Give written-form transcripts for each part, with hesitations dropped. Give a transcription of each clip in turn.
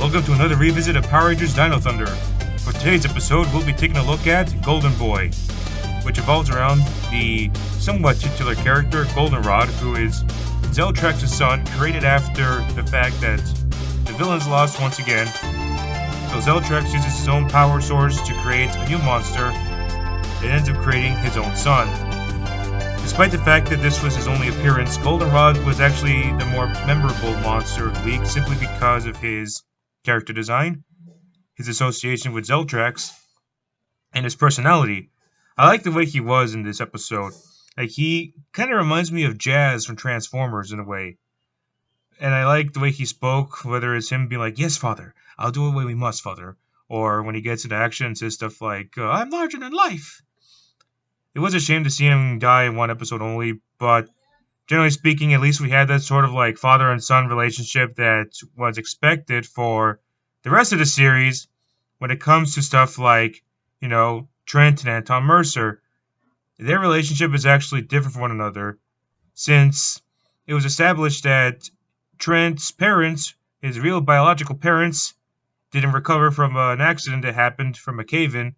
Welcome to another revisit of Power Rangers Dino Thunder. For today's episode, we'll be taking a look at Golden Boy, which evolves around the somewhat titular character Goldenrod, who is Zeltrax's son, created after the fact that the villains lost once again. So Zeltrax uses his own power source to create a new monster that ends up creating his own son. Despite the fact that this was his only appearance, Goldenrod was actually the more memorable monster of the week simply because of his character design, his association with Zeltrax, and his personality. I like the way he was in this episode. Like, he kind of reminds me of Jazz from Transformers in a way. And I like the way he spoke, whether it's him being like, "Yes, father, I'll do it the way we must, father." Or when he gets into action, says stuff like, "I'm larger than life." It was a shame to see him die in one episode only, but generally speaking, at least we had that sort of like father and son relationship that was expected for the rest of the series when it comes to stuff like, Trent and Anton Mercer. Their relationship is actually different from one another since it was established that Trent's parents, his real biological parents, didn't recover from an accident that happened from a cave-in.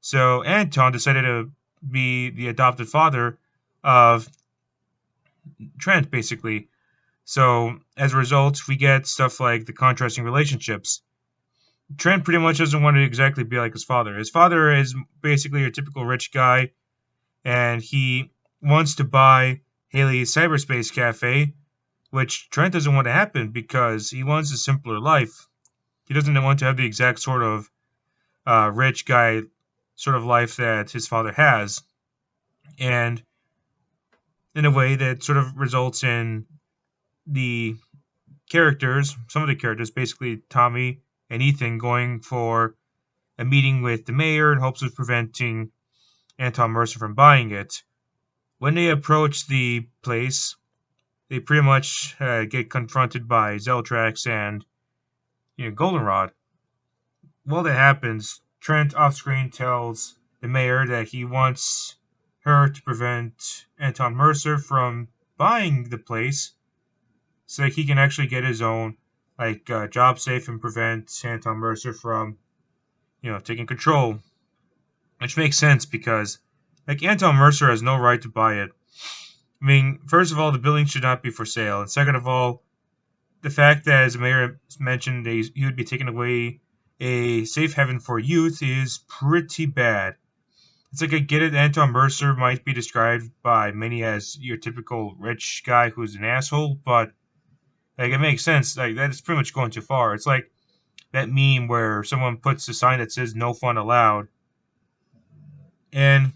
So Anton decided to be the adopted father of Trent, basically. So, as a result, we get stuff like the contrasting relationships. Trent pretty much doesn't want to exactly be like his father. His father is basically a typical rich guy, and he wants to buy Haley's cyberspace cafe, which Trent doesn't want to happen because he wants a simpler life. He doesn't want to have the exact sort of rich guy sort of life that his father has. And in a way that sort of results in the some of the characters, basically Tommy and Ethan, going for a meeting with the mayor in hopes of preventing Anton Mercer from buying it. When they approach the place, they pretty much get confronted by Zeltrax and Goldenrod. While that happens, Trent off-screen tells the mayor that he wants her to prevent Anton Mercer from buying the place so that he can actually get his own job safe and prevent Anton Mercer from taking control, which makes sense because Anton Mercer has no right to buy it. I mean, first of all, the building should not be for sale, and second of all, the fact that, as the mayor mentioned, he would be taking away a safe haven for youth is pretty bad. It's like, I get it, Anton Mercer might be described by many as your typical rich guy who's an asshole, but it makes sense. That is pretty much going too far. It's like that meme where someone puts a sign that says "No fun allowed." And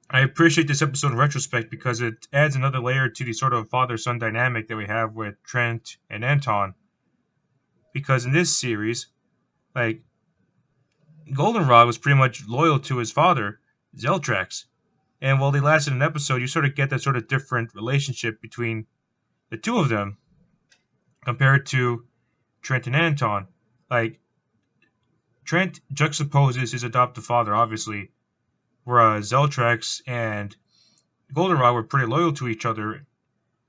I appreciate this episode in retrospect because it adds another layer to the sort of father-son dynamic that we have with Trent and Anton. Because in this series, Goldenrod was pretty much loyal to his father, Zeltrax. And while they lasted an episode, you sort of get that sort of different relationship between the two of them compared to Trent and Anton. Trent juxtaposes his adoptive father, obviously, whereas Zeltrax and Goldenrod were pretty loyal to each other,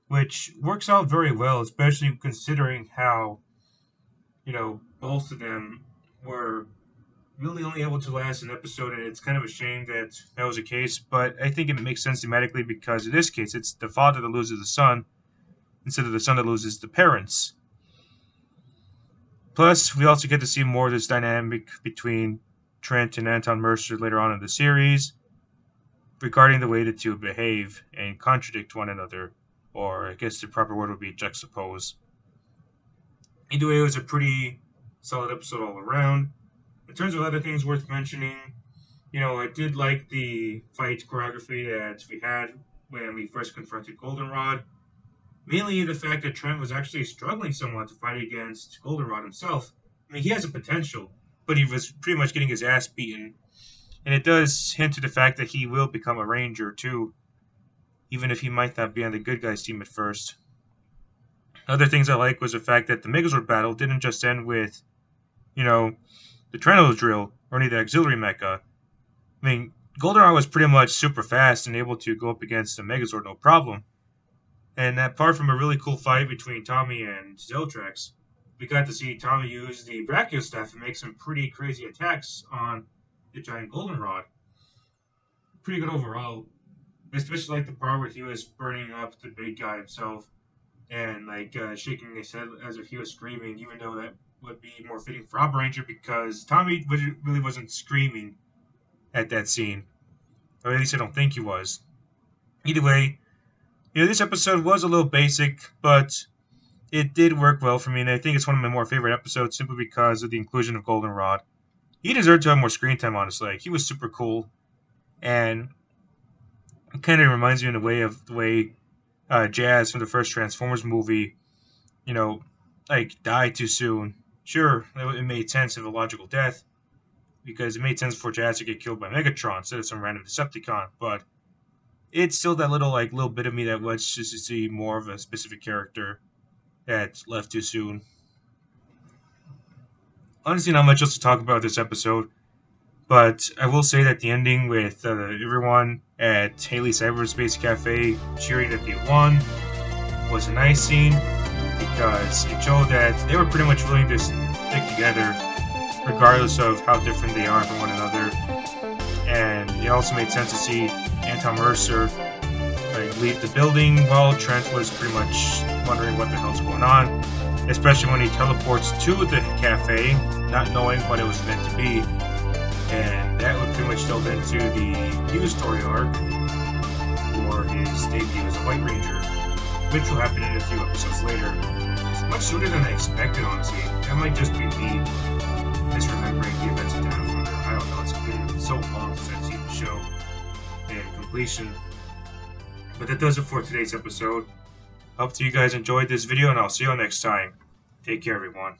which works out very well, especially considering how, both of them were really only able to last an episode, and it's kind of a shame that that was the case, but I think it makes sense thematically because in this case, it's the father that loses the son instead of the son that loses the parents. Plus, we also get to see more of this dynamic between Trent and Anton Mercer later on in the series regarding the way the two behave and contradict one another, or I guess the proper word would be juxtapose. Either way, it was a pretty solid episode all around. In terms of other things worth mentioning, I did like the fight choreography that we had when we first confronted Goldenrod. Mainly the fact that Trent was actually struggling somewhat to fight against Goldenrod himself. I mean, he has a potential, but he was pretty much getting his ass beaten. And it does hint to the fact that he will become a Ranger too, even if he might not be on the good guys team at first. Other things I like was the fact that the Megazord battle didn't just end with, the Trinos drill or any of the auxiliary mecha. I mean, Goldenrod was pretty much super fast and able to go up against the Megazord no problem. And apart from a really cool fight between Tommy and Zeltrax, we got to see Tommy use the Brachio staff and make some pretty crazy attacks on the giant goldenrod. Pretty good overall. Especially like the part where he was burning up the big guy himself and like shaking his head as if he was screaming, even though that would be more fitting for Opera Ranger because Tommy really wasn't screaming at that scene. Or at least I don't think he was. Either way, this episode was a little basic, but it did work well for me, and I think it's one of my more favorite episodes simply because of the inclusion of Goldenrod. He deserved to have more screen time, honestly. Like, he was super cool, and it kind of reminds me in a way of the way Jazz from the first Transformers movie, died too soon. Sure, it made sense of a logical death, because it made sense for Jazz to get killed by Megatron instead of some random Decepticon, but it's still that little bit of me that wants just to see more of a specific character that left too soon. Honestly, not much else to talk about this episode, but I will say that the ending with everyone at Haley Cyberspace Cafe cheering that they won was a nice scene because it showed that they were pretty much willing to stick together regardless of how different they are from one another. And it also made sense to see Anton Mercer leave the building while Trent was pretty much wondering what the hell's going on, especially when he teleports to the cafe, not knowing what it was meant to be. And that would pretty much delve into the new story arc for his debut as a White Ranger, which will happen in a few episodes later. It's much sooner than I expected, honestly. That might just be me misremembering the events of Dino Thunder. I don't know, it's been so long since I've seen the show and completion. But that does it for today's episode. Hope you guys enjoyed this video, and I'll see you all next time. Take care, everyone.